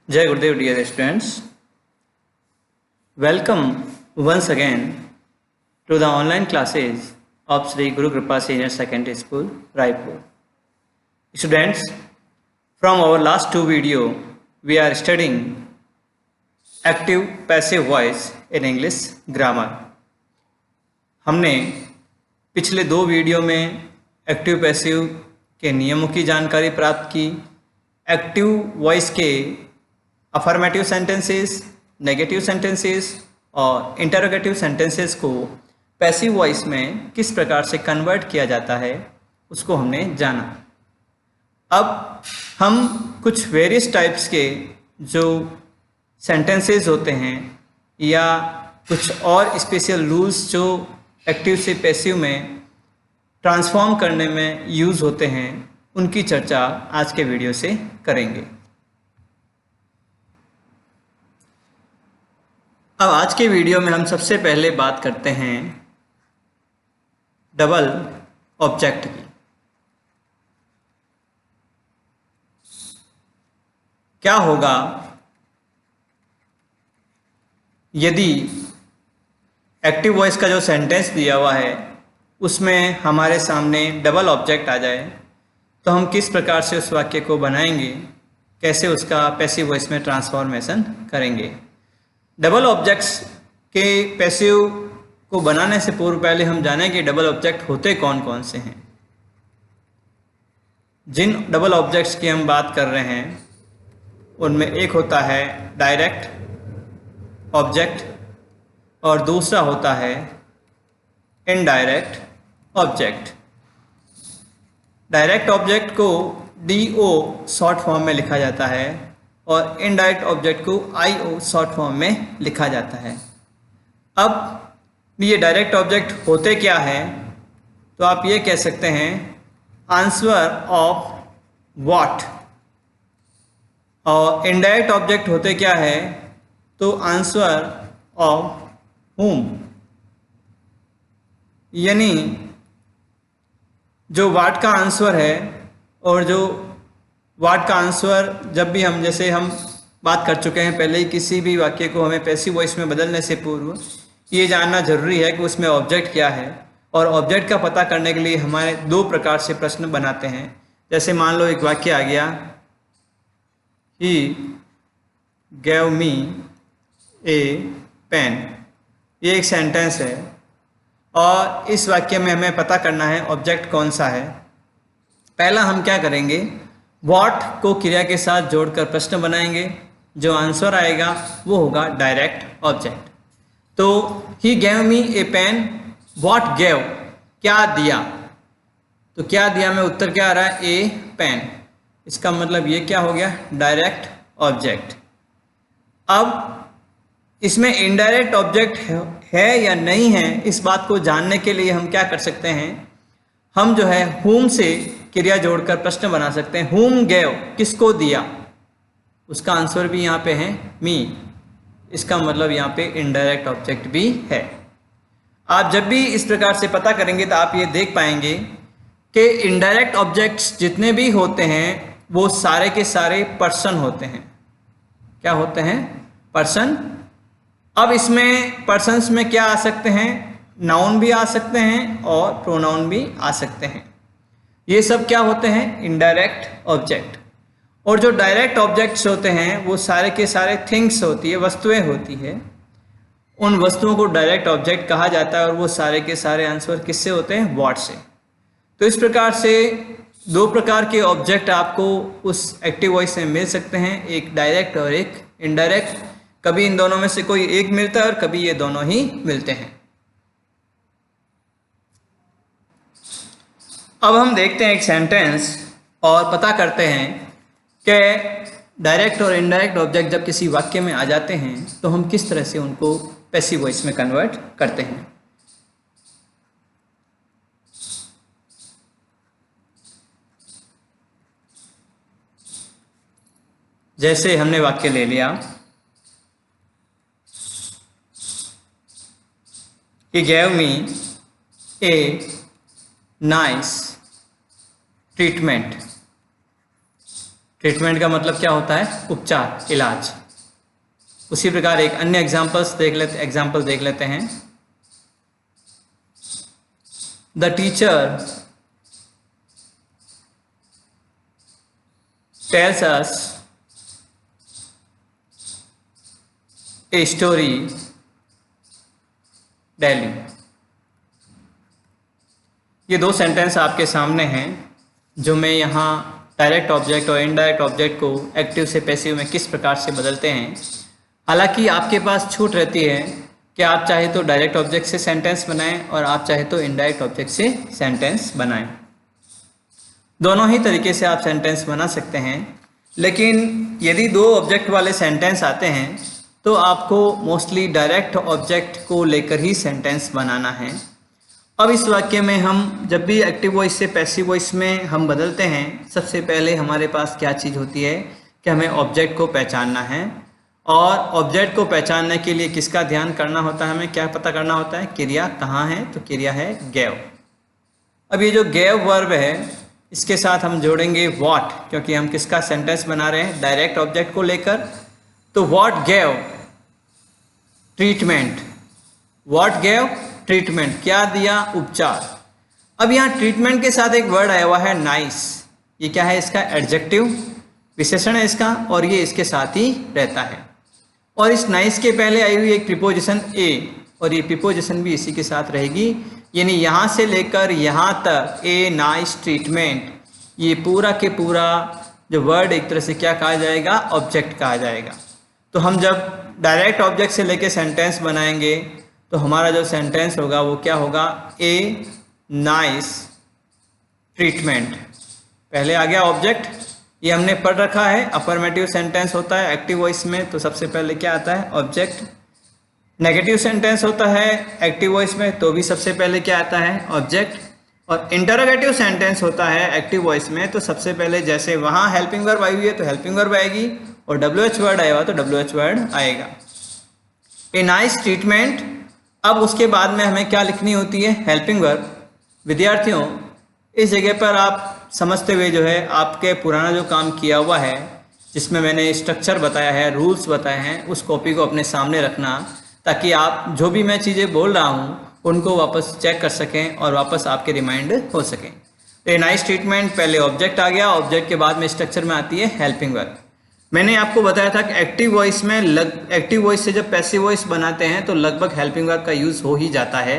Jai Gurudev, dear students. Welcome once again to the online classes of Sri Guru Kripa Senior Secondary School, Raipur. Students, from our last two videos, we are studying active passive voice in English grammar. हमने पिछले दो video में active passive के नियमों की जानकारी प्राप्त की, एक्टिव वॉइस के अफर्मेटिव सेंटेंसेस, नेगेटिव सेंटेंसेस और इंटरोगेटिव सेंटेंसेस को पैसिव वॉइस में किस प्रकार से कन्वर्ट किया जाता है उसको हमने जाना। अब हम कुछ वेरियस टाइप्स के जो सेंटेंसेस होते हैं या कुछ और स्पेशल रूल्स जो एक्टिव से पैसिव में ट्रांसफॉर्म करने में यूज़ होते हैं उनकी चर्चा आज के वीडियो से करेंगे। अब आज के वीडियो में हम सबसे पहले बात करते हैं डबल ऑब्जेक्ट की। क्या होगा यदि एक्टिव वॉइस का जो सेंटेंस दिया हुआ है उसमें हमारे सामने डबल ऑब्जेक्ट आ जाए, तो हम किस प्रकार से उस वाक्य को बनाएंगे, कैसे उसका पैसिव वॉइस में ट्रांसफॉर्मेशन करेंगे। डबल ऑब्जेक्ट्स के पैसिव को बनाने से पूर्व पहले हम जानें कि डबल ऑब्जेक्ट होते कौन कौन से हैं। जिन डबल ऑब्जेक्ट्स की हम बात कर रहे हैं उनमें एक होता है डायरेक्ट ऑब्जेक्ट और दूसरा होता है इनडायरेक्ट ऑब्जेक्ट। डायरेक्ट ऑब्जेक्ट को DO शॉर्ट फॉर्म में लिखा जाता है और इनडायरेक्ट ऑब्जेक्ट को IO शॉर्ट फॉर्म में लिखा जाता है। अब ये डायरेक्ट ऑब्जेक्ट होते क्या हैं, तो आप ये कह सकते हैं आंसर ऑफ व्हाट, और इनडायरेक्ट ऑब्जेक्ट होते क्या है तो आंसर ऑफ whom। यानी जो व्हाट का आंसर है और जो व्हाट का आंसर जब भी हम, जैसे हम बात कर चुके हैं पहले ही, किसी भी वाक्य को हमें पैसिव वॉइस में बदलने से पूर्व ये जानना जरूरी है कि उसमें ऑब्जेक्ट क्या है, और ऑब्जेक्ट का पता करने के लिए हमारे दो प्रकार से प्रश्न बनाते हैं। जैसे मान लो एक वाक्य आ गया, ही गैव मी ए पेन, ये एक सेंटेंस है और इस वाक्य में हमें पता करना है ऑब्जेक्ट कौन सा है। पहला हम क्या करेंगे, व्हाट को क्रिया के साथ जोड़कर प्रश्न बनाएंगे, जो आंसर आएगा वो होगा डायरेक्ट ऑब्जेक्ट। तो he gave me a pen, what gave क्या दिया, तो क्या दिया में उत्तर क्या आ रहा है, ए पेन। इसका मतलब ये क्या हो गया, डायरेक्ट ऑब्जेक्ट। अब इसमें इनडायरेक्ट ऑब्जेक्ट है या नहीं है, इस बात को जानने के लिए हम क्या कर सकते हैं, हम जो है whom से क्रिया जोड़कर प्रश्न बना सकते हैं। whom gave, किसको दिया, उसका आंसर भी यहाँ पे है मी, इसका मतलब यहाँ पे इनडायरेक्ट ऑब्जेक्ट भी है। आप जब भी इस प्रकार से पता करेंगे तो आप ये देख पाएंगे कि इनडायरेक्ट ऑब्जेक्ट्स जितने भी होते हैं वो सारे के सारे पर्सन होते हैं। क्या होते हैं, पर्सन। अब इसमें पर्सन्स में क्या आ सकते हैं, नाउन भी आ सकते हैं और प्रोनाउन भी आ सकते हैं। ये सब क्या होते हैं, इनडायरेक्ट ऑब्जेक्ट। और जो डायरेक्ट ऑब्जेक्ट्स होते हैं वो सारे के सारे थिंग्स होती है, वस्तुएं होती है। उन वस्तुओं को डायरेक्ट ऑब्जेक्ट कहा जाता है और वो सारे के सारे आंसर किससे होते हैं, व्हाट से। तो इस प्रकार से दो प्रकार के ऑब्जेक्ट आपको उस एक्टिव वॉइस में मिल सकते हैं, एक डायरेक्ट और एक इनडायरेक्ट। कभी इन दोनों में से कोई एक मिलता है और कभी ये दोनों ही मिलते हैं। अब हम देखते हैं एक सेंटेंस और पता करते हैं कि डायरेक्ट और इनडायरेक्ट ऑब्जेक्ट जब किसी वाक्य में आ जाते हैं तो हम किस तरह से उनको पैसिव वॉइस में कन्वर्ट करते हैं। जैसे हमने वाक्य ले लिया, he gave me a nice treatment। Treatment का मतलब क्या होता है? उपचार, इलाज। उसी प्रकार एक अन्य एग्जाम्पल देख लेते हैं। The teacher tells us a story daily. ये दो सेंटेंस आपके सामने हैं जो मैं यहाँ डायरेक्ट ऑब्जेक्ट और इनडायरेक्ट ऑब्जेक्ट को एक्टिव से पैसिव में किस प्रकार से बदलते हैं। हालांकि आपके पास छूट रहती है कि आप चाहे तो डायरेक्ट ऑब्जेक्ट से सेंटेंस बनाएं और आप चाहे तो इनडायरेक्ट ऑब्जेक्ट से सेंटेंस बनाएं। दोनों ही तरीके से आप सेंटेंस बना सकते हैं, लेकिन यदि दो ऑब्जेक्ट वाले सेंटेंस आते हैं तो आपको मोस्टली डायरेक्ट ऑब्जेक्ट को लेकर ही सेंटेंस बनाना है। अब इस वाक्य में हम जब भी एक्टिव वॉइस से पैसिव वॉइस में हम बदलते हैं, सबसे पहले हमारे पास क्या चीज़ होती है कि हमें ऑब्जेक्ट को पहचानना है, और ऑब्जेक्ट को पहचानने के लिए किसका ध्यान करना होता है, हमें क्या पता करना होता है? क्रिया कहाँ है? तो क्रिया है गैव। अब ये जो गैव वर्ब है इसके साथ हम जोड़ेंगे व्हाट, क्योंकि हम किसका सेंटेंस बना रहे हैं? डायरेक्ट ऑब्जेक्ट को लेकर। तो what gave treatment, what gave treatment, क्या दिया? उपचार। अब यहाँ ट्रीटमेंट के साथ एक वर्ड आया हुआ है नाइस। ये क्या है? इसका एडजेक्टिव, विशेषण है इसका, और ये इसके साथ ही रहता है। और इस नाइस के पहले आई हुई एक प्रीपोजिशन ए, और ये प्रीपोजिशन भी इसी के साथ रहेगी, यानी यहाँ से लेकर यहाँ तक ए नाइस ट्रीटमेंट, ये पूरा के पूरा जो वर्ड एक तरह से क्या कहा जाएगा? ऑब्जेक्ट कहा जाएगा। तो हम जब डायरेक्ट ऑब्जेक्ट से लेके सेंटेंस बनाएंगे तो हमारा जो सेंटेंस होगा वो क्या होगा? ए नाइस ट्रीटमेंट। पहले आ गया ऑब्जेक्ट, ये हमने पढ़ रखा है। अफर्मेटिव सेंटेंस होता है एक्टिव वॉइस में तो सबसे पहले क्या आता है? ऑब्जेक्ट। नेगेटिव सेंटेंस होता है एक्टिव वॉइस में तो भी सबसे पहले क्या आता है? ऑब्जेक्ट। और इंटरोगेटिव सेंटेंस होता है एक्टिव वॉइस में तो सबसे पहले जैसे वहाँ हेल्पिंग वर्ब आई हुई है तो हेल्पिंग वर्ब आएगी, और WH वर्ड आया हुआ तो WH वर्ड आएगा। ए नाइस ट्रीटमेंट। अब उसके बाद में हमें क्या लिखनी होती है? Helping verb. विद्यार्थियों, इस जगह पर आप समझते हुए जो है आपके पुराना जो काम किया हुआ है, जिसमें मैंने स्ट्रक्चर बताया है, रूल्स बताए हैं, उस कॉपी को अपने सामने रखना, ताकि आप जो भी मैं चीज़ें बोल रहा हूँ उनको वापस चेक कर सकें और वापस आपके रिमाइंड हो सकें। तो ए नाइस ट्रीटमेंट, पहले ऑब्जेक्ट आ गया, ऑब्जेक्ट के बाद में स्ट्रक्चर में आती है हेल्पिंग वर्ब। मैंने आपको बताया था कि एक्टिव वॉइस में एक्टिव वॉइस से जब पैसिव वॉइस बनाते हैं तो लगभग हेल्पिंग वर्ब का यूज़ हो ही जाता है।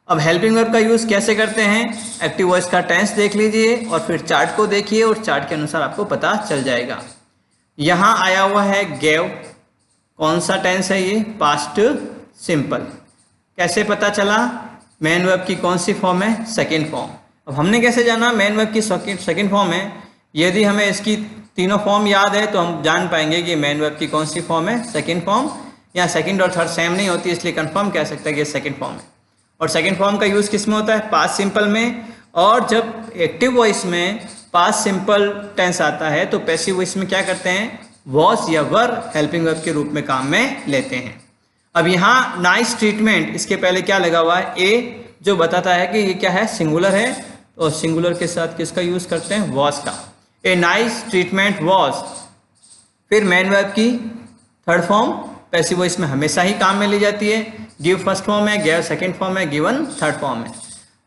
अब हेल्पिंग वर्ब का यूज़ कैसे करते हैं? एक्टिव वॉइस का टेंस देख लीजिए और फिर चार्ट को देखिए, और चार्ट के अनुसार आपको पता चल जाएगा। यहाँ आया हुआ है गेव, कौन सा टेंस है ये? Past simple. कैसे पता चला? मेन वर्ब की कौन सी फॉर्म है? Second form. अब हमने कैसे जाना मेन वर्ब की सेकेंड फॉर्म है? यदि हमें इसकी तीनों फॉर्म याद है तो हम जान पाएंगे कि मेन वर्ब की कौन सी फॉर्म है? Second form. यहाँ सेकेंड और थर्ड सेम नहीं होती, इसलिए कंफर्म कह सकते हैं कि सेकेंड फॉर्म है। और सेकेंड फॉर्म का यूज़ किस में होता है? पास्ट सिंपल में। और जब एक्टिव वॉइस में पास्ट सिंपल टेंस आता है तो पैसिव वॉइस में क्या करते हैं? वॉज या वर हेल्पिंग वर्ब के रूप में काम में लेते हैं। अब यहाँ नाइस ट्रीटमेंट, इसके पहले क्या लगा हुआ है? ए, जो बताता है कि ये क्या है? सिंगुलर है, और सिंगुलर के साथ किसका यूज़ करते हैं? वॉज का। ए नाइस ट्रीटमेंट वॉज। फिर मेन वर्ब की थर्ड फॉर्म पैसिव वॉइस में हमेशा ही काम में ली जाती है। गिव फर्स्ट फॉर्म है, गेव सेकेंड फॉर्म है, गिवन थर्ड फॉर्म है।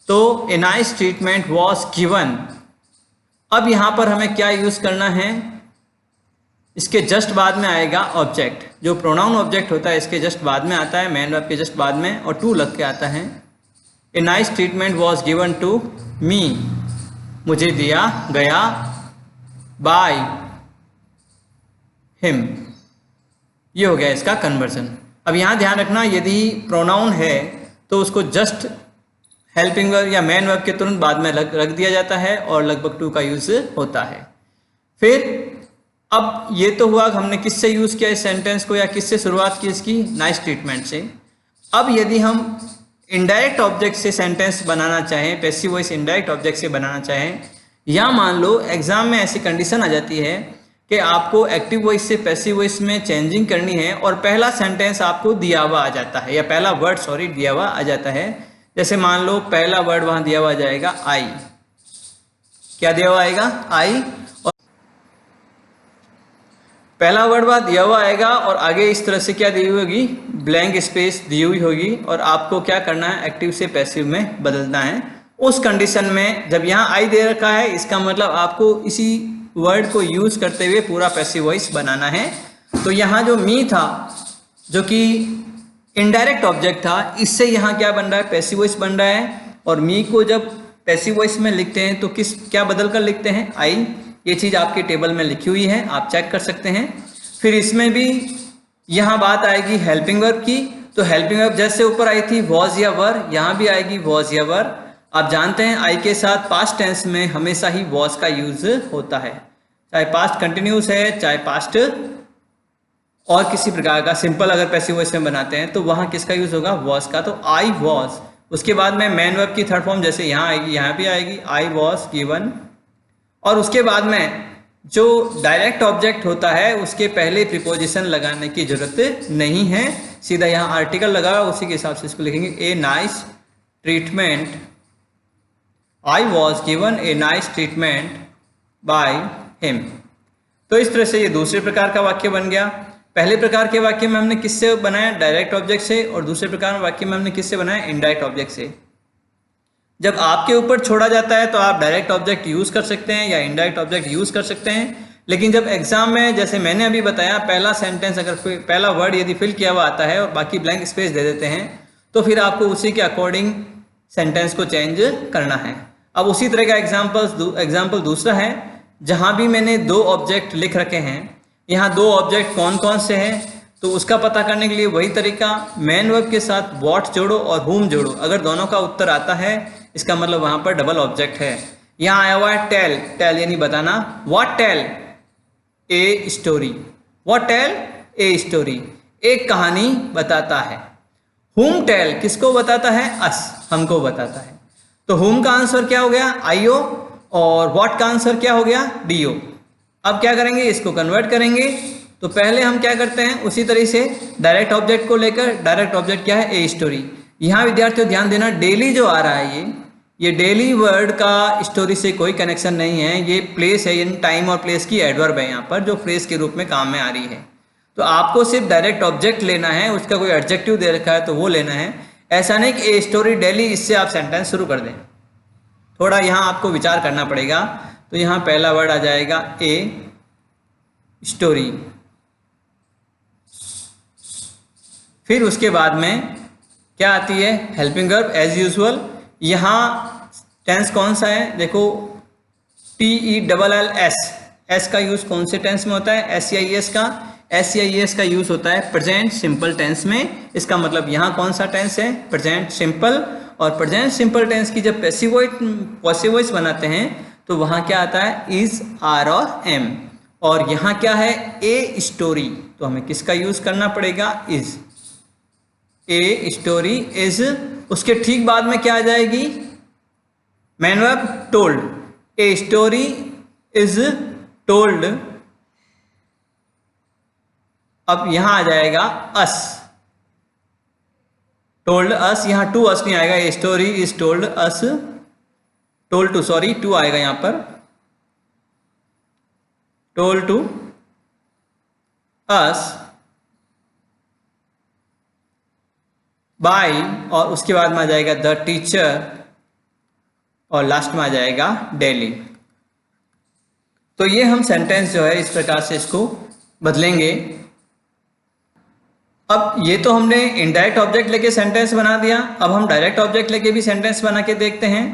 तो ए नाइस ट्रीटमेंट वॉज गिवन। अब यहाँ पर हमें क्या यूज़ करना है? इसके जस्ट बाद में आएगा ऑब्जेक्ट। जो प्रोनाउन ऑब्जेक्ट होता है इसके जस्ट बाद में आता है, मेन वर्ब के जस्ट बाद में, और टू लग के आता है। A nice treatment was given to me, मुझे दिया गया बाय हिम। ये हो गया इसका कन्वर्जन। अब यहाँ ध्यान रखना, यदि प्रोनाउन है तो उसको जस्ट हेल्पिंग वर्ब या मेन वर्ब के तुरंत बाद में रख दिया जाता है और लगभग टू का यूज होता है। फिर अब ये तो हुआ हमने किससे यूज़ किया इस सेंटेंस को, या किससे शुरुआत की इसकी? नाइस ट्रीटमेंट से। अब यदि हम इनडायरेक्ट ऑब्जेक्ट से सेंटेंस बनाना चाहें, पैसिव वॉइस इनडायरेक्ट ऑब्जेक्ट से बनाना चाहें, या मान लो एग्जाम में ऐसी कंडीशन आ जाती है कि आपको एक्टिव वॉइस से पैसिव वॉइस में चेंजिंग करनी है और पहला सेंटेंस आपको दिया हुआ आ जाता है, या पहला वर्ड दिया हुआ आ जाता है। जैसे मान लो पहला वर्ड वहाँ दिया हुआ आ जाएगा आई। क्या दिया हुआ आएगा? आई। पहला वर्ड बाद दिया हुआ आएगा और आगे इस तरह से क्या दी हुई होगी, ब्लैंक स्पेस दी हुई होगी और आपको क्या करना है, एक्टिव से पैसिव में बदलना है। उस कंडीशन में जब यहाँ आई दे रखा है, इसका मतलब आपको इसी वर्ड को यूज करते हुए पूरा पैसिव वॉइस बनाना है। तो यहाँ जो मी था जो कि इनडायरेक्ट ऑब्जेक्ट था, इससे यहाँ क्या बन रहा है, पैसिव वॉइस बन रहा है। और मी को जब पैसिव वॉइस में लिखते हैं तो क्या बदल कर लिखते हैं, आई। ये चीज़ आपके टेबल में लिखी हुई है, आप चेक कर सकते हैं। फिर इसमें भी यहाँ बात आएगी हेल्पिंग वर्ब की। तो हेल्पिंग वर्ब जैसे ऊपर आई थी वॉज या वर, यहाँ भी आएगी वॉज या वर। आप जानते हैं आई के साथ पास्ट टेंस में हमेशा ही वॉज का यूज होता है, चाहे पास्ट कंटिन्यूस है, चाहे पास्ट और किसी प्रकार का सिंपल अगर पैसिव वॉइस में बनाते हैं तो वहाँ किसका यूज होगा, वॉज का। तो आई वॉज। उसके बाद में मैन वर्ब की थर्ड फॉर्म जैसे यहाँ आएगी, यहाँ भी आएगी आई वॉज गिवन। और उसके बाद में जो डायरेक्ट ऑब्जेक्ट होता है उसके पहले प्रीपोजिशन लगाने की जरूरत नहीं है, सीधा यहाँ आर्टिकल लगा हुआ, उसी के हिसाब से इसको लिखेंगे ए nice treatment, I was given A nice treatment by him. तो इस तरह से ये दूसरे प्रकार का वाक्य बन गया। पहले प्रकार के वाक्य में हमने किससे बनाया, डायरेक्ट ऑब्जेक्ट से, और दूसरे प्रकार के वाक्य में हमने किससे बनाया, इनडायरेक्ट ऑब्जेक्ट से। जब आपके ऊपर छोड़ा जाता है तो आप डायरेक्ट ऑब्जेक्ट यूज कर सकते हैं या इनडायरेक्ट ऑब्जेक्ट यूज कर सकते हैं। लेकिन जब एग्जाम में जैसे मैंने अभी बताया, पहला सेंटेंस अगर पहला वर्ड यदि फिल किया हुआ आता है और बाकी ब्लैंक स्पेस दे देते हैं तो फिर आपको उसी के अकॉर्डिंग सेंटेंस को चेंज करना है। अब उसी तरह का एग्जाम्पल दूसरा है, जहां भी मैंने दो ऑब्जेक्ट लिख रखे हैं। यहाँ दो ऑब्जेक्ट कौन कौन से हैं तो उसका पता करने के लिए वही तरीका, मैन वर्ब के साथ व्हाट जोड़ो और हुम जोड़ो। अगर दोनों का उत्तर आता है इसका मतलब वहां पर डबल ऑब्जेक्ट है। यहाँ आया हुआ है टेल, टेल यानी बताना, what tell a story, what tell a story, एक कहानी बताता है। हुम टेल किसको बताता है, अस, हमको बताता है। तो हुम का आंसर क्या हो गया, आईओ, और व्हाट का आंसर क्या हो गया, डीओ। अब क्या करेंगे, इसको कन्वर्ट करेंगे। तो पहले हम क्या करते हैं, उसी तरह से डायरेक्ट ऑब्जेक्ट को लेकर, डायरेक्ट ऑब्जेक्ट क्या है, ए स्टोरी। यहाँ विद्यार्थियों ध्यान देना, डेली जो आ रहा है ये डेली वर्ड का स्टोरी से कोई कनेक्शन नहीं है, ये प्लेस है, इन टाइम और प्लेस की एडवर्ब है यहाँ पर, जो फ्रेज के रूप में काम में आ रही है। तो आपको सिर्फ डायरेक्ट ऑब्जेक्ट लेना है, उसका कोई एडजेक्टिव दे रखा है तो वो लेना है। ऐसा नहीं कि ए स्टोरी डेली, इससे आप सेंटेंस शुरू कर दें। थोड़ा यहाँ आपको विचार करना पड़ेगा। तो यहाँ पहला वर्ड आ जाएगा ए स्टोरी, फिर उसके बाद में क्या आती है, हेल्पिंग वर्ब एज यूजुअल। यहाँ टेंस कौन सा है, देखो TELLS, एस का यूज कौन से टेंस में होता है, SCIS का। SCIS का यूज होता है प्रेजेंट सिंपल टेंस में। इसका मतलब यहाँ कौन सा टेंस है, प्रेजेंट सिंपल। और प्रेजेंट सिंपल टेंस की जब पैसिव वॉइस बनाते हैं तो वहाँ क्या आता है, इज, आर और एम। और यहाँ क्या है, ए स्टोरी, तो हमें किसका यूज करना पड़ेगा, इज, ए स्टोरी इज। उसके ठीक बाद में क्या आ जाएगी, man verb told, A story is told. अब यहां आ जाएगा अस, टोल्ड अस, यहां टू अस नहीं आएगा, a story is told us, told to, sorry to आएगा यहां पर, टोल्ड टू अस बाय, और उसके बाद में आ जाएगा द टीचर, और लास्ट में आ जाएगा डेली। तो ये हम सेंटेंस जो है इस प्रकार से इसको बदलेंगे। अब ये तो हमने इनडायरेक्ट ऑब्जेक्ट लेके सेंटेंस बना दिया, अब हम डायरेक्ट ऑब्जेक्ट लेके भी सेंटेंस बना के देखते हैं।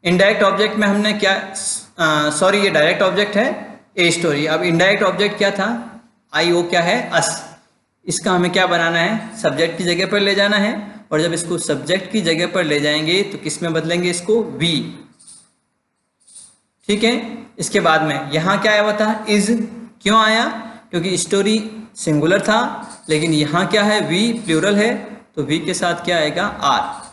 इनडायरेक्ट ऑब्जेक्ट में हमने क्या, सॉरी ये डायरेक्ट ऑब्जेक्ट है ए स्टोरी। अब इनडायरेक्ट ऑब्जेक्ट क्या था, आई, ओ क्या है, अस। इसका हमें क्या बनाना है, सब्जेक्ट की जगह पर ले जाना है। और जब इसको सब्जेक्ट की जगह पर ले जाएंगे तो किस में बदलेंगे इसको, वी, ठीक है। इसके बाद में यहाँ क्या आया हुआ था, इज, क्यों आया, क्योंकि स्टोरी सिंगुलर था, लेकिन यहाँ क्या है, वी प्लूरल है, तो वी के साथ क्या आएगा, आर।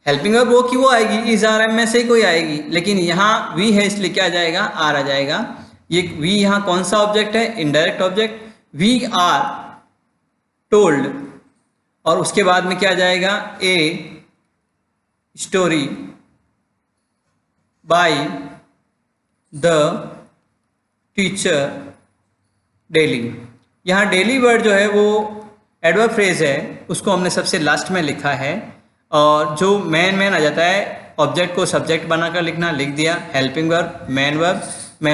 हेल्पिंग वर्ब वो की वो आएगी, इज, आर, एम में से ही कोई आएगी, लेकिन यहाँ वी है इसलिए क्या आ जाएगा, आर आ जाएगा। ये वी यहाँ कौन सा ऑब्जेक्ट है, indirect object, we are told, और उसके बाद में क्या आ जाएगा, a story by the teacher daily. यहाँ डेली वर्ड जो है वो एडवर्ब फ्रेज है, उसको हमने सबसे लास्ट में लिखा है, और जो मैन आ जाता है ऑब्जेक्ट को सब्जेक्ट बनाकर लिखना, लिख दिया। हेल्पिंग वर्ब मैन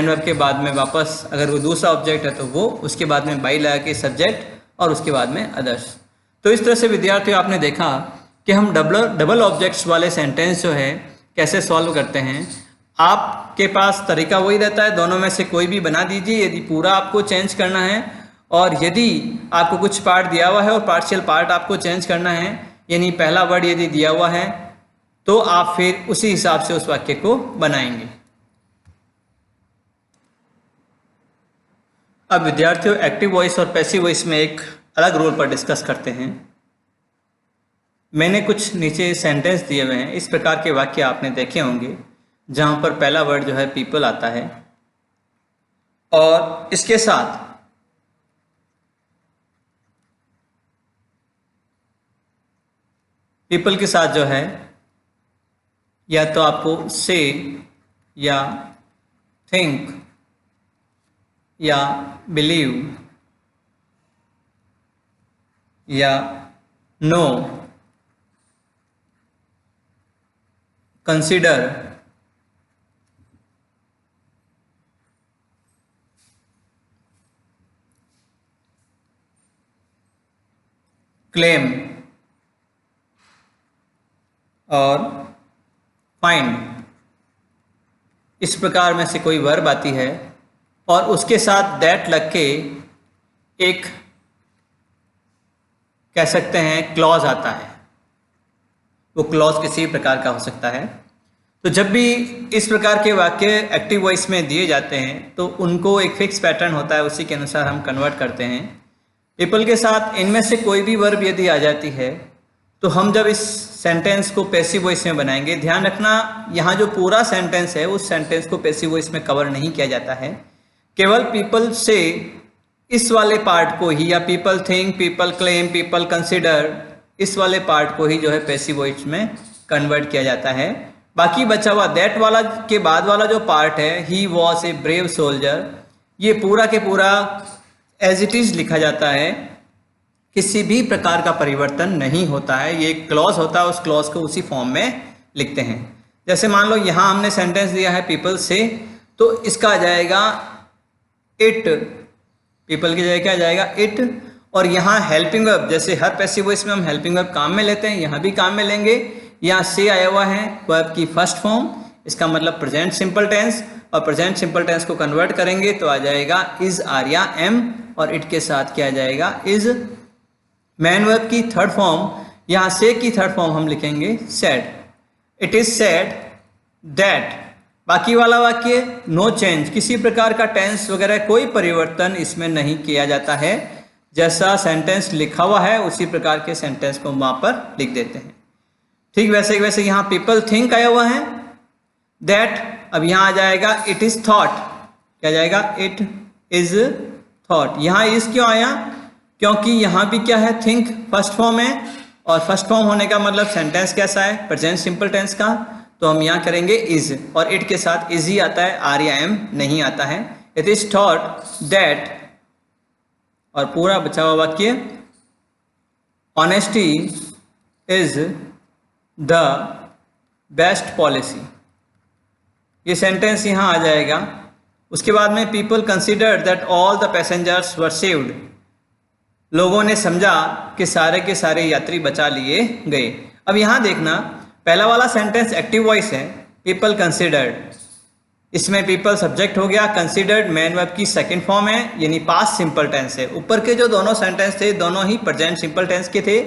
वर्ब के बाद में वापस अगर वो दूसरा ऑब्जेक्ट है तो वो, उसके बाद में बाई लगा के सब्जेक्ट, और उसके बाद में अदर्स। तो इस तरह से विद्यार्थियों आपने देखा कि हम डबल ऑब्जेक्ट्स वाले सेंटेंस जो है कैसे सॉल्व करते हैं। आपके पास तरीका वही रहता है, दोनों में से कोई भी बना दीजिए यदि पूरा आपको चेंज करना है, और यदि आपको कुछ पार्ट दिया हुआ है और पार्शियल पार्ट आपको चेंज करना है, यानी पहला वर्ड यदि दिया हुआ है तो आप फिर उसी हिसाब से उस वाक्य को बनाएंगे। अब विद्यार्थियों एक्टिव वॉइस और पैसिव वॉइस में एक अलग रोल पर डिस्कस करते हैं। मैंने कुछ नीचे सेंटेंस दिए हुए हैं, इस प्रकार के वाक्य आपने देखे होंगे जहां पर पहला वर्ड जो है पीपल आता है और इसके साथ पीपल के साथ जो है या तो आपको से या थिंक या बिलीव या नो, कंसिडर, क्लेम और फाइंड, इस प्रकार में से कोई वर्ब आती है और उसके साथ दैट लग के एक कह सकते हैं क्लॉज आता है। वो क्लॉज किसी प्रकार का हो सकता है। तो जब भी इस प्रकार के वाक्य एक्टिव वॉइस में दिए जाते हैं तो उनको एक फिक्स पैटर्न होता है, उसी के अनुसार हम कन्वर्ट करते हैं। पीपल के साथ इनमें से कोई भी वर्ब यदि आ जाती है तो हम जब इस सेंटेंस को पैसिव वॉइस में बनाएंगे, ध्यान रखना यहाँ जो पूरा सेंटेंस है उस सेंटेंस को पैसिव वॉइस में कवर नहीं किया जाता है, केवल पीपल से इस वाले पार्ट को ही, या people think, people claim, people consider, इस वाले पार्ट को ही जो है पैसिव वॉइस में कन्वर्ट किया जाता है। बाकी बचा हुआ दैट वाला के बाद वाला जो पार्ट है, he was a brave soldier, ये पूरा के पूरा एज इट इज लिखा जाता है, किसी भी प्रकार का परिवर्तन नहीं होता है। ये क्लॉज होता है, उस क्लॉज को उसी फॉर्म में लिखते हैं। जैसे मान लो यहाँ हमने सेंटेंस दिया है पीपल से, तो इसका आ जाएगा इट, पीपल की जगह क्या आ जाएगा इट। और यहाँ हेल्पिंग वर्ब, जैसे हर पैसिव वॉइस में हम हेल्पिंग वर्ब काम में लेते हैं, यहाँ भी काम में लेंगे। यहाँ से आया हुआ है वर्ब की फर्स्ट फॉर्म, इसका मतलब प्रेजेंट सिंपल टेंस, और प्रेजेंट सिंपल टेंस को कन्वर्ट करेंगे तो आ जाएगा इज आर या एम, और इट के साथ क्या आ जाएगा इज। मैन वर्ब की थर्ड फॉर्म, यहाँ से की थर्ड फॉर्म हम लिखेंगे said, it is said that. बाकी वाला वाक्य नो चेंज, किसी प्रकार का टेंस वगैरह कोई परिवर्तन इसमें नहीं किया जाता है, जैसा सेंटेंस लिखा हुआ है उसी प्रकार के सेंटेंस को वहां पर लिख देते हैं। ठीक वैसे वैसे यहाँ पीपल थिंक आया हुआ है, दैट अब यहाँ आ जाएगा इट इज थॉट, क्या जाएगा इट इज थॉट। यहाँ इज क्यों आया, क्योंकि यहाँ भी क्या है थिंक फर्स्ट फॉर्म है, और फर्स्ट फॉर्म होने का मतलब सेंटेंस कैसा है प्रेजेंट सिंपल टेंस का, तो हम यहाँ करेंगे इज, और इट के साथ इज ही आता है, आर या एम नहीं आता है। इट इज थॉट दैट, और पूरा बचा हुआ वाक्य honesty is the best policy, ये सेंटेंस यहाँ आ जाएगा। उसके बाद में people consider that all the passengers were saved, लोगों ने समझा कि सारे के सारे यात्री बचा लिए गए। अब यहाँ देखना पहला वाला सेंटेंस एक्टिव वॉइस है, पीपल कंसिडर्ड, इसमें पीपल सब्जेक्ट हो गया, कंसिडर्ड मैन वर्ब की सेकंड फॉर्म है यानी पास्ट सिंपल टेंस है। ऊपर के जो दोनों सेंटेंस थे दोनों ही प्रेजेंट सिंपल टेंस के थे,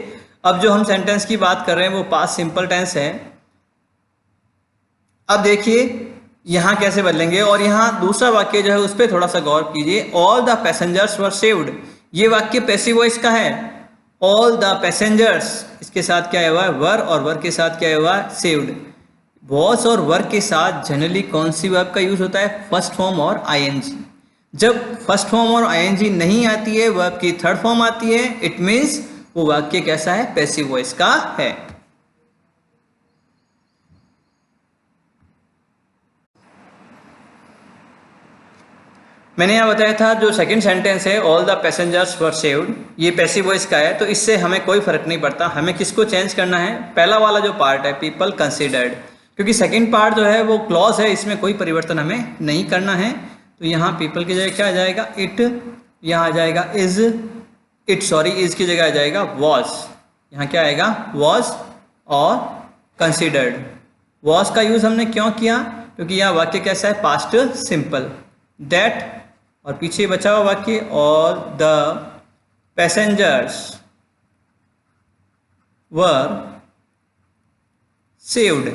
अब जो हम सेंटेंस की बात कर रहे हैं वो पास्ट सिंपल टेंस है। अब देखिए यहाँ कैसे बदलेंगे, और यहाँ दूसरा वाक्य जो है उस पर थोड़ा सा गौर कीजिए, all the passengers were saved, ये वाक्य पैसिव वॉइस का है। ऑल द पैसेंजर्स, इसके साथ क्या हुआ है वर, और वर के साथ क्या हुआ है सेव्ड। वॉज और वर के साथ जनरली कौन सी वर्ब का यूज होता है, फर्स्ट फॉर्म और आईएनजी। जब फर्स्ट फॉर्म और आईएनजी नहीं आती है, वर्ब की थर्ड फॉर्म आती है, इट मीन्स वो वाक्य कैसा है पैसिव वॉइस का है। मैंने यहाँ बताया था जो सेकंड सेंटेंस है all the passengers were saved, ये पैसिव वॉइस का है, तो इससे हमें कोई फर्क नहीं पड़ता। हमें किसको चेंज करना है, पहला वाला जो पार्ट है पीपल कंसिडर्ड, क्योंकि सेकंड पार्ट जो है वो क्लॉज है, इसमें कोई परिवर्तन हमें नहीं करना है। तो यहाँ पीपल की जगह क्या आ जाएगा, इट, यहाँ आ जाएगा इज, इज की जगह आ जाएगा वॉज, यहाँ क्या आएगा वॉज, और कंसिडर्ड। वॉज का यूज हमने क्यों किया, क्योंकि यहाँ वाक्य कैसा है, पास्ट सिंपल, दैट और पीछे बचा हुआ वाक्य और द पैसेंजर्स वर सेव्ड।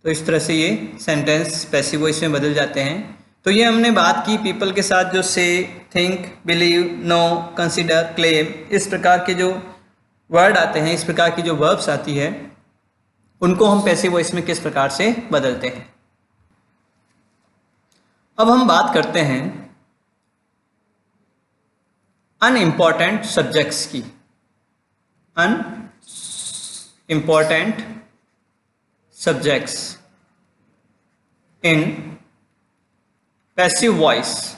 तो इस तरह से ये सेंटेंस पैसिव वॉइस में बदल जाते हैं। तो ये हमने बात की पीपल के साथ जो से, think, believe, know, consider, claim, इस प्रकार के जो वर्ड आते हैं, इस प्रकार की जो वर्ब्स आती है, उनको हम पैसिव वॉइस में किस प्रकार से बदलते हैं। अब हम बात करते हैं अनइम्पॉर्टेंट सब्जेक्ट्स की। Unimportant subjects in passive voice,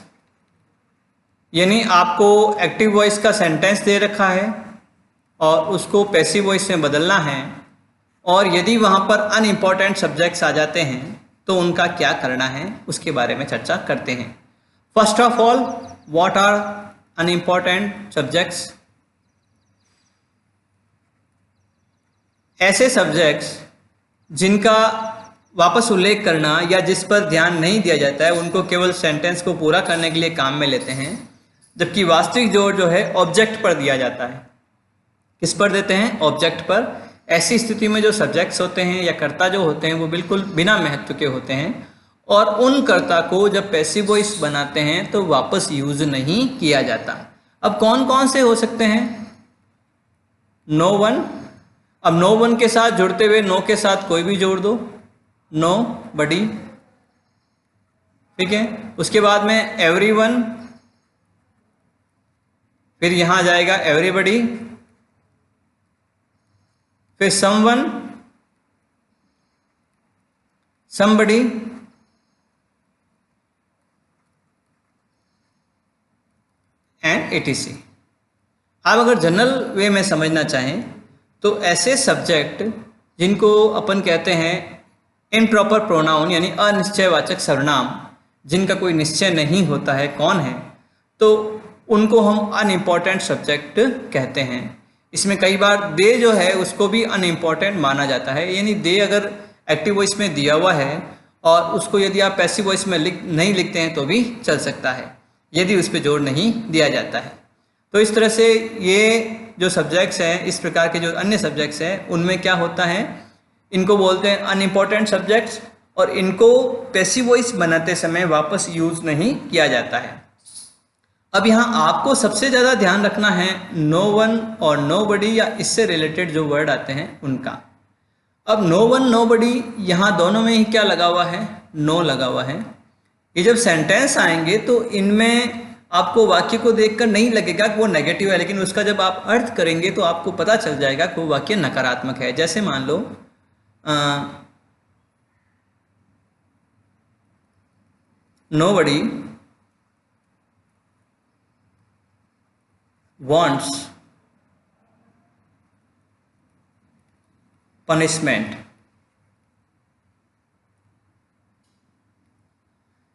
यानी आपको एक्टिव वॉइस का सेंटेंस दे रखा है और उसको पैसिव वॉइस में बदलना है, और यदि वहाँ पर अनइम्पॉर्टेंट सब्जेक्ट्स आ जाते हैं तो उनका क्या करना है उसके बारे में चर्चा करते हैं। First of all, what are unimportant subjects? ऐसे सब्जेक्ट्स जिनका वापस उल्लेख करना या जिस पर ध्यान नहीं दिया जाता है, उनको केवल सेंटेंस को पूरा करने के लिए काम में लेते हैं, जबकि वास्तविक जोर जो है ऑब्जेक्ट पर दिया जाता है। किस पर देते हैं, ऑब्जेक्ट पर। ऐसी स्थिति में जो सब्जेक्ट्स होते हैं या कर्ता जो होते हैं वो बिल्कुल बिना महत्व के होते हैं, और उन कर्ता को जब पैसिव वॉइस बनाते हैं तो वापस यूज नहीं किया जाता। अब कौन कौन से हो सकते हैं? No one. अब नो वन के साथ जुड़ते हुए नो के साथ कोई भी जोड़ दो, नो बडी, ठीक है। उसके बाद में एवरीवन, फिर यहां आ जाएगा एवरीबडी, फिर समवन, समबडी, एंड एटीसी। आप अगर जनरल वे में समझना चाहें तो ऐसे सब्जेक्ट जिनको अपन कहते हैं इम्प्रॉपर प्रोनाउन, यानी अनिश्चयवाचक सर्वनाम, जिनका कोई निश्चय नहीं होता है कौन है, तो उनको हम अनइम्पॉर्टेंट सब्जेक्ट कहते हैं। इसमें कई बार दे जो है उसको भी अनइम्पॉर्टेंट माना जाता है, यानी दे अगर एक्टिव वॉइस में दिया हुआ है और उसको यदि आप पैसिव वॉइस में नहीं लिखते हैं तो भी चल सकता है, यदि उस पर जोर नहीं दिया जाता है। तो इस तरह से ये जो सब्जेक्ट्स हैं, इस प्रकार के जो अन्य सब्जेक्ट्स हैं, उनमें क्या होता है, इनको बोलते हैं अनइम्पॉर्टेंट सब्जेक्ट्स, और इनको पैसिव वॉइस बनाते समय वापस यूज नहीं किया जाता है। अब यहाँ आपको सबसे ज़्यादा ध्यान रखना है नो वन और नो बडी, या इससे रिलेटेड जो वर्ड आते हैं उनका। अब नो वन नो बडी, यहाँ दोनों में ही क्या लगा हुआ है, नो लगा हुआ है। ये जब सेंटेंस आएंगे तो इनमें आपको वाक्य को देखकर नहीं लगेगा कि वो नेगेटिव है, लेकिन उसका जब आप अर्थ करेंगे तो आपको पता चल जाएगा कि वो वाक्य नकारात्मक है। जैसे मान लो nobody wants punishment,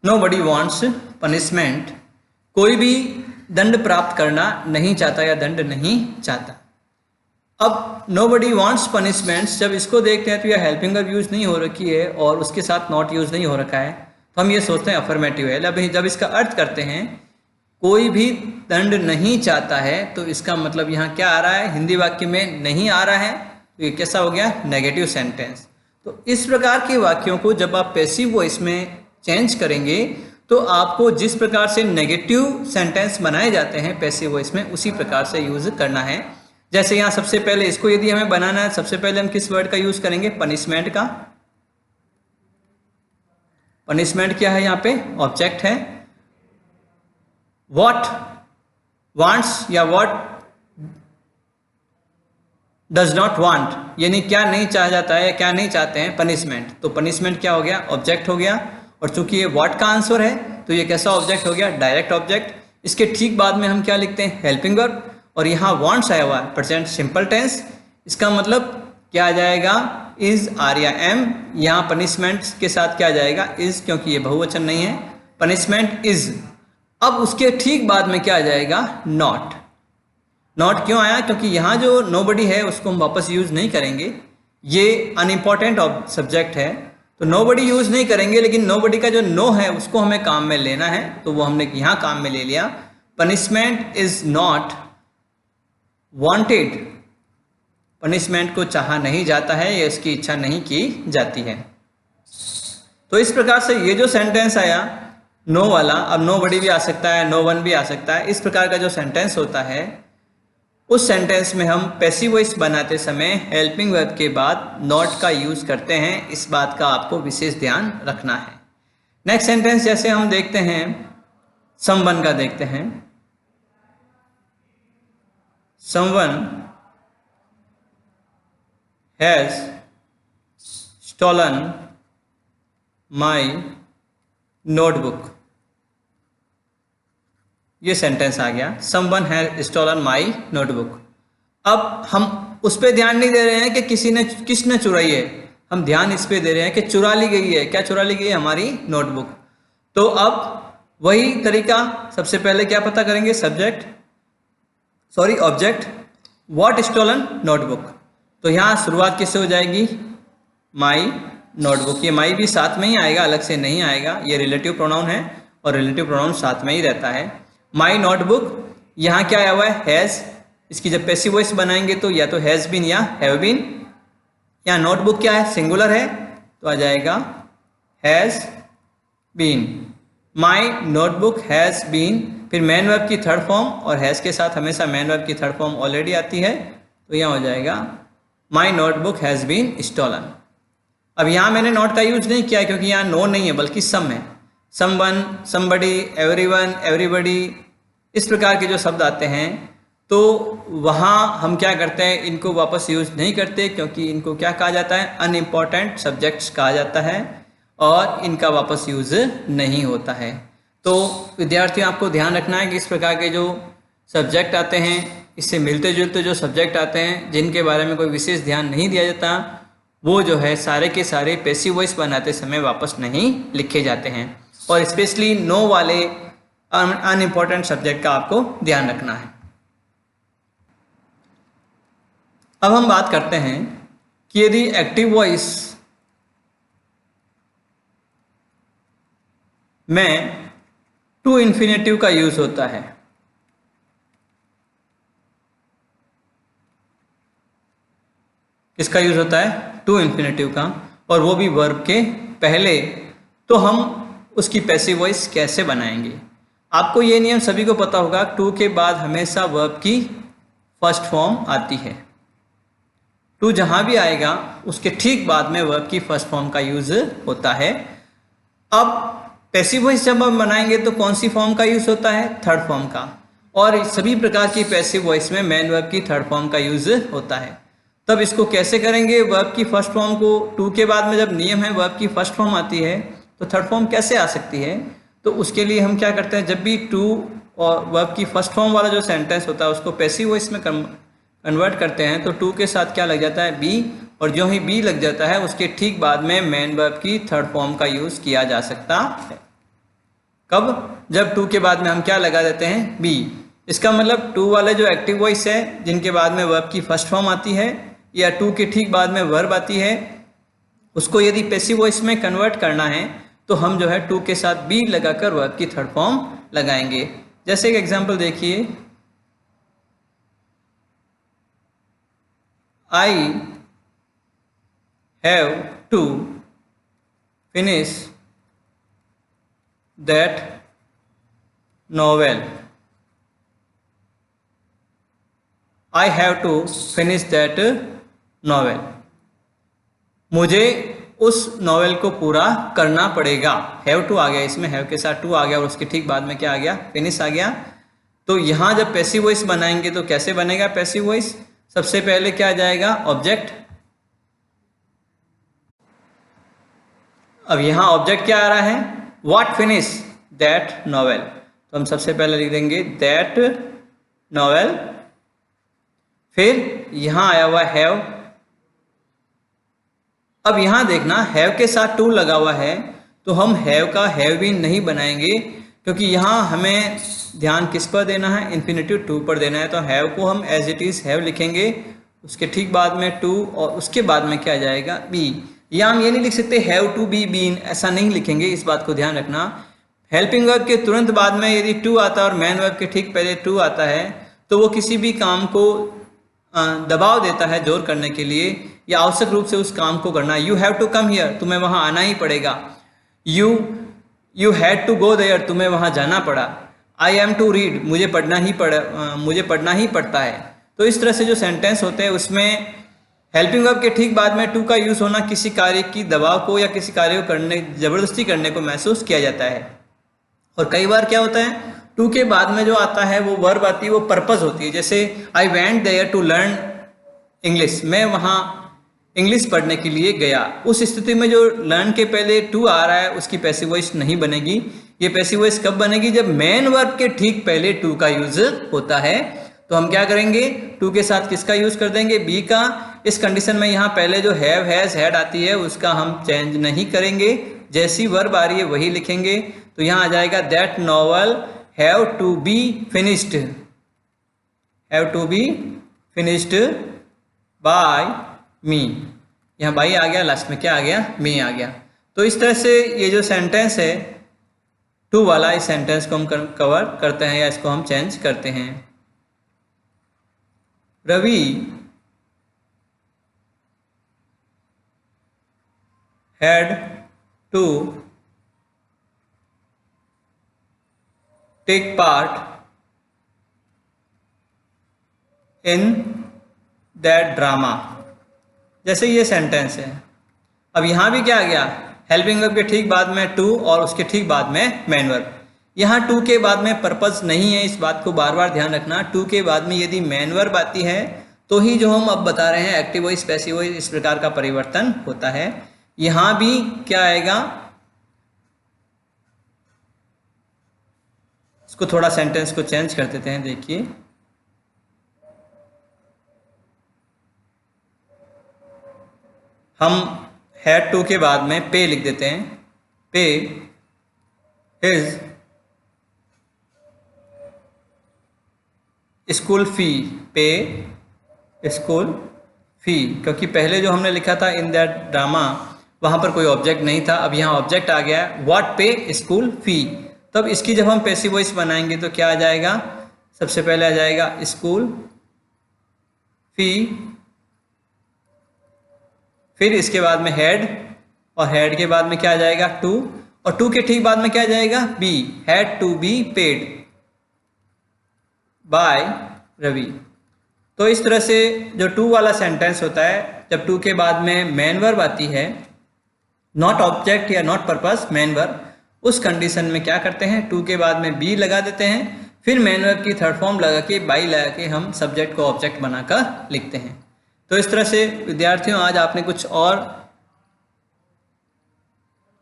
nobody wants punishment, कोई भी दंड प्राप्त करना नहीं चाहता या दंड नहीं चाहता। अब nobody wants punishments, जब इसको देखते हैं तो यह हेल्पिंग वर्ब यूज नहीं हो रखी है और उसके साथ नॉट यूज नहीं हो रखा है, तो हम ये सोचते हैं अफर्मेटिव है। जब इसका अर्थ करते हैं कोई भी दंड नहीं चाहता है, तो इसका मतलब यहाँ क्या आ रहा है, हिंदी वाक्य में नहीं आ रहा है, तो ये कैसा हो गया, नेगेटिव सेंटेंस। तो इस प्रकार के वाक्यों को जब आप पैसिव वॉइस में चेंज करेंगे तो आपको जिस प्रकार से नेगेटिव सेंटेंस बनाए जाते हैं पैसिव वॉइस में, उसी प्रकार से यूज करना है। जैसे यहाँ सबसे पहले इसको यदि हमें बनाना है, सबसे पहले हम किस वर्ड का यूज करेंगे, पनिशमेंट का। पनिशमेंट क्या है, यहाँ पे ऑब्जेक्ट है। What wants या what does not want, यानी क्या नहीं चाहा जाता है या क्या नहीं चाहते हैं, पनिशमेंट। तो पनिशमेंट क्या हो गया, ऑब्जेक्ट हो गया, और चूंकि ये what का आंसर है तो ये कैसा ऑब्जेक्ट हो गया? Direct object. इसके ठीक बाद में हम क्या लिखते हैं? Helping verb. और यहाँ वांट्स आया हुआ है प्रेजेंट सिंपल टेंस। इसका मतलब क्या आ जाएगा? इज, आर या एम। यहाँ पनिशमेंट के साथ क्या आ जाएगा? इज, क्योंकि ये बहुवचन नहीं है। Punishment is. अब उसके ठीक बाद में क्या आ जाएगा? नॉट। नॉट क्यों आया? क्योंकि यहाँ जो नोबडी है उसको हम वापस यूज नहीं करेंगे, ये अनइम्पॉर्टेंट सब्जेक्ट है, तो नोबडी यूज नहीं करेंगे, लेकिन नोबडी का जो नो है उसको हमें काम में लेना है, तो वो हमने यहाँ काम में ले लिया। Punishment is not wanted. Punishment को चाहा नहीं जाता है या इसकी इच्छा नहीं की जाती है। तो इस प्रकार से ये जो सेंटेंस आया नो वाला, अब नो बडी भी आ सकता है, नो वन भी आ सकता है, इस प्रकार का जो सेंटेंस होता है उस सेंटेंस में हम पैसिव वॉइस बनाते समय हेल्पिंग वर्ब के बाद नॉट का यूज करते हैं। इस बात का आपको विशेष ध्यान रखना है। नेक्स्ट सेंटेंस जैसे हम देखते हैं, समवन का देखते हैं। Someone has stolen my notebook. ये सेंटेंस आ गया, someone has stolen my notebook. अब हम उस पर ध्यान नहीं दे रहे हैं कि किसने चुराई है, हम ध्यान इस पे दे रहे हैं कि चुरा ली गई है। क्या चुरा ली गई है? हमारी नोटबुक। तो अब वही तरीका, सबसे पहले क्या पता करेंगे? ऑब्जेक्ट। What stolen? नोटबुक। तो यहाँ शुरुआत किससे हो जाएगी? माई नोटबुक। ये माई भी साथ में ही आएगा, अलग से नहीं आएगा, ये रिलेटिव प्रोनाउन है और रिलेटिव प्रोनाउन साथ में ही रहता है। माई नोटबुक, यहाँ क्या आया हुआ है? हैज़। इसकी जब पैसिव वॉइस बनाएंगे तो या तो हैज़ बीन या हैव बीन। यहाँ नोटबुक क्या है? सिंगुलर है, तो आ जाएगा has been. My notebook has been. फिर मैन वर्ब की थर्ड फॉर्म, और हैज़ के साथ हमेशा मैन वर्ब की थर्ड फॉर्म ऑलरेडी आती है, तो यहाँ हो जाएगा my notebook has been stolen. अब यहाँ मैंने नॉट का यूज नहीं किया क्योंकि यहाँ नो नहीं है बल्कि सम है। समवन, समबडी, एवरीवन, एवरीबडी, इस प्रकार के जो शब्द आते हैं तो वहाँ हम क्या करते हैं? इनको वापस यूज नहीं करते, क्योंकि इनको क्या कहा जाता है? अनइम्पॉर्टेंट सब्जेक्ट्स कहा जाता है और इनका वापस यूज नहीं होता है। तो विद्यार्थियों, आपको ध्यान रखना है कि इस प्रकार के जो सब्जेक्ट आते हैं, इससे मिलते जुलते जो सब्जेक्ट आते हैं जिनके बारे में कोई विशेष ध्यान नहीं दिया जाता, वो जो है सारे के सारे पैसिव वॉइस बनाते समय वापस नहीं लिखे जाते हैं। और स्पेशली नो वाले अनइम्पॉर्टेंट सब्जेक्ट का आपको ध्यान रखना है। अब हम बात करते हैं कि यदि एक्टिव वॉइस में टू इन्फिनेटिव का यूज होता है, किसका यूज होता है? टू इन्फिनेटिव का, और वो भी वर्ब के पहले, तो हम उसकी पैसिव वॉइस कैसे बनाएंगे? आपको ये नियम सभी को पता होगा, टू के बाद हमेशा वर्ब की फर्स्ट फॉर्म आती है। टू जहां भी आएगा उसके ठीक बाद में वर्ब की फर्स्ट फॉर्म का यूज होता है। अब पैसिव वॉइस जब हम बनाएंगे तो कौन सी फॉर्म का यूज होता है? थर्ड फॉर्म का। और सभी प्रकार की पैसिव वॉइस में मेन वर्ब की थर्ड फॉर्म का यूज होता है। तब इसको कैसे करेंगे? वर्ब की फर्स्ट फॉर्म को, टू के बाद में जब नियम है वर्ब की फर्स्ट फॉर्म आती है तो थर्ड फॉर्म कैसे आ सकती है? तो उसके लिए हम क्या करते हैं, जब भी टू और वर्ब की फर्स्ट फॉर्म वाला जो सेंटेंस होता है उसको पैसिव वॉइस में कन्वर्ट करते हैं, तो टू के साथ क्या लग जाता है? बी। और जो ही बी लग जाता है उसके ठीक बाद में मेन वर्ब की थर्ड फॉर्म का यूज किया जा सकता है। कब? जब टू के बाद में हम क्या लगा देते हैं? बी। इसका मतलब टू वाले जो एक्टिव वॉइस है जिनके बाद में वर्ब की फर्स्ट फॉर्म आती है या टू के ठीक बाद में वर्ब आती है, उसको यदि पैसिव वॉइस में कन्वर्ट करना है तो हम जो है टू के साथ बी लगाकर वर्ब की थर्ड फॉर्म लगाएंगे। जैसे एक एग्जांपल देखिए, I have to finish that novel. I have to finish that novel. मुझे उस नॉवेल को पूरा करना पड़ेगा। हैव टू आ गया, इसमें हैव के साथ टू आ गया और उसके ठीक बाद में क्या आ गया? फिनिश आ गया। तो यहाँ जब पैसिव वॉइस बनाएंगे तो कैसे बनेगा पैसिव वॉइस? सबसे पहले क्या आ जाएगा? ऑब्जेक्ट। अब यहाँ ऑब्जेक्ट क्या आ रहा है? What finish that novel. तो हम सबसे पहले लिख देंगे दैट नॉवेल। फिर यहाँ आया हुआ हैव। अब यहाँ देखना हैव के साथ टू लगा हुआ है, तो हम हैव का हैव बीन नहीं बनाएंगे, क्योंकि यहाँ हमें ध्यान किस पर देना है, इन्फिनेटिव टू पर देना है। तो हैव को हम एज इट इज़ हैव लिखेंगे, उसके ठीक बाद में टू और उसके बाद में क्या आ जाएगा, बी। या हम ये नहीं लिख सकते हैव टू बी बीन, ऐसा नहीं लिखेंगे, इस बात को ध्यान रखना। हेल्पिंग वर्ब के तुरंत बाद में यदि टू आता है और मैन वर्ब के ठीक पहले टू आता है, तो वो किसी भी काम को दबाव देता है जोर करने के लिए, या आवश्यक रूप से उस काम को करना। You have to come here, तुम्हें वहाँ आना ही पड़ेगा। You had to go there, तुम्हें वहाँ जाना पड़ा। आई एम टू रीड, मुझे पढ़ना ही पड़ता है। तो इस तरह से जो सेंटेंस होते हैं उसमें हेल्पिंग वर्ब के ठीक बाद में टू का यूज़ होना किसी कार्य की दबाव को या किसी कार्य को करने ज़बरदस्ती करने को महसूस किया जाता है। और कई बार क्या होता है, टू के बाद में जो आता है वो वर्ब आती है, वो पर्पस होती है। जैसे I went there to learn English, मैं वहाँ इंग्लिश पढ़ने के लिए गया। उस स्थिति में जो लर्न के पहले टू आ रहा है उसकी पैसिव वॉइस नहीं बनेगी। ये पैसिव वॉइस कब बनेगी, जब मेन वर्ब के ठीक पहले टू का यूज होता है। तो हम क्या करेंगे, टू के साथ किसका यूज कर देंगे, बी का। इस कंडीशन में यहाँ पहले जो हैव हैज हैड आती है उसका हम चेंज नहीं करेंगे, जैसी वर्ब आ रही है वही लिखेंगे। तो यहाँ आ जाएगा that novel have to be finished, have to be finished by me. यहाँ बाई आ गया, लास्ट में क्या आ गया, मी आ गया। तो इस तरह से ये जो सेंटेंस है टू वाला, इस सेंटेंस को हम कवर करते हैं या इसको हम चेंज करते हैं। Ravi had to take part in that drama. जैसे ये सेंटेंस है। अब यहाँ भी क्या आ गया, हेल्पिंग वर्ब के ठीक बाद में टू और उसके ठीक बाद में मेन वर्ब। यहाँ टू के बाद में पर्पस नहीं है, इस बात को बार बार ध्यान रखना। टू के बाद में यदि मेन वर्ब आती है तो ही जो हम अब बता रहे हैं एक्टिव वॉइस पैसिव वॉइस इस प्रकार का परिवर्तन होता है। यहाँ भी क्या आएगा, इसको थोड़ा सेंटेंस को चेंज कर देते हैं। देखिए हम हैड टू के बाद में पे लिख देते हैं, पे हिज स्कूल फी, पे स्कूल फी। क्योंकि पहले जो हमने लिखा था इन दैट ड्रामा, वहाँ पर कोई ऑब्जेक्ट नहीं था, अब यहाँ ऑब्जेक्ट आ गया है, व्हाट पे स्कूल फी। तब इसकी जब हम पैसिव वॉइस बनाएंगे तो क्या आ जाएगा, सबसे पहले आ जाएगा स्कूल फी, फिर इसके बाद में हेड, और हेड के बाद में क्या आ जाएगा, टू, और टू के ठीक बाद में क्या आ जाएगा, be, had to be paid by Ravi. तो इस तरह से जो टू वाला सेंटेंस होता है, जब टू के बाद में मेन वर्ब आती है, नॉट ऑब्जेक्ट या नॉट पर्पस, मेन वर्ब, उस कंडीशन में क्या करते हैं, टू के बाद में बी लगा देते हैं, फिर मेन वर्ब की थर्ड फॉर्म लगा के बाई लगा के हम सब्जेक्ट को ऑब्जेक्ट बनाकर लिखते हैं। तो इस तरह से विद्यार्थियों आज आपने कुछ और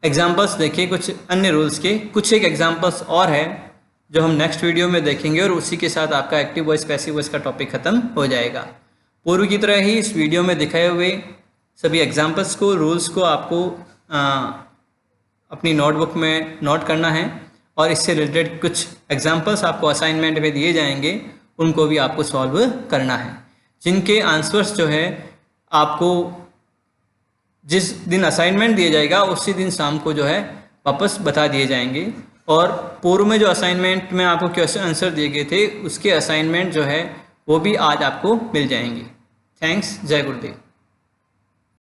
एग्जाम्पल्स देखे, कुछ अन्य रूल्स के, कुछ एक एग्जाम्पल्स और है जो हम नेक्स्ट वीडियो में देखेंगे, और उसी के साथ आपका एक्टिव वॉइस पैसिव वॉइस का टॉपिक खत्म हो जाएगा। पूर्व की तरह ही इस वीडियो में दिखाए हुए सभी एग्जाम्पल्स को, रूल्स को आपको अपनी नोटबुक में नोट करना है, और इससे रिलेटेड कुछ एग्जाम्पल्स आपको असाइनमेंट में दिए जाएंगे, उनको भी आपको सॉल्व करना है, जिनके आंसर्स जो है आपको जिस दिन असाइनमेंट दिया जाएगा उसी दिन शाम को जो है वापस बता दिए जाएंगे। और पूर्व में जो असाइनमेंट में आपको क्वेश्चन आंसर दिए गए थे उसके असाइनमेंट जो है वो भी आज आपको मिल जाएंगे। थैंक्स, जय गुरुदेव।